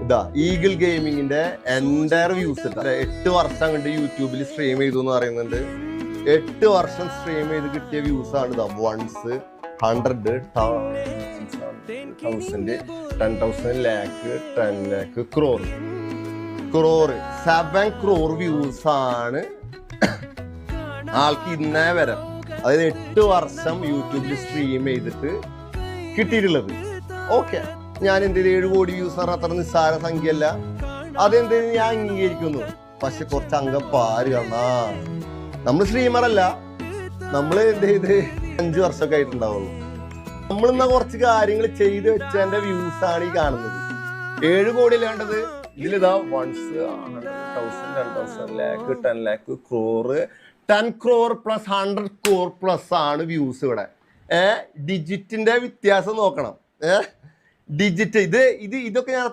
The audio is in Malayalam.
ഇതാ ഈഗിൾ ഗെയിമിങ്ങിന്റെ എൻ്റയർ വ്യൂസ് 8 വർഷം കണ്ട് യൂട്യൂബിൽ സ്ട്രീം ചെയ്തു എന്ന് പറയുന്നുണ്ട്. 8 വർഷം സ്ട്രീം ചെയ്ത് കിട്ടിയ വ്യൂസ് ആണ് ഇതാ. 100, 100, 1000, 10,000, lakh, 10 lakh, crore 7 crore views ആണ് ആൾക്ക് ഇന്നേ വരെ, അതായത് 8 വർഷം യൂട്യൂബിൽ സ്ട്രീം ചെയ്തിട്ട് കിട്ടിയിട്ടുള്ളത്. ഓക്കെ, ഞാൻ എന്ത് ചെയ്ത് 7 കോടി വ്യൂസ് അത്ര നിസ്സാര സംഖ്യയല്ല, അതെന്ത് ഞാൻ അംഗീകരിക്കുന്നു. പക്ഷെ കുറച്ച് അംഗപ്പാര് കാണാ, നമ്മൾ സ്ട്രീമർ അല്ല, നമ്മൾ എന്ത് ചെയ്ത് 5 വർഷമൊക്കെ ആയിട്ടുണ്ടാവുള്ളൂ. നമ്മളിന്നാ കുറച്ച് കാര്യങ്ങൾ ചെയ്ത് വെച്ചതിന്റെ വ്യൂസ് ആണ് ഈ കാണുന്നത്. 7 കോടി അല്ലാണ്ടത് ഇതിലിതാ 1,000, 2,000, lakh, 10 lakh, crore, 10 crore plus 100 crore plus ആണ് വ്യൂസ് ഇവിടെ. ഡിജിറ്റിന്റെ വ്യത്യാസം നോക്കണം. ഡിജിറ്റ് ഇതൊക്കെ ഞാൻ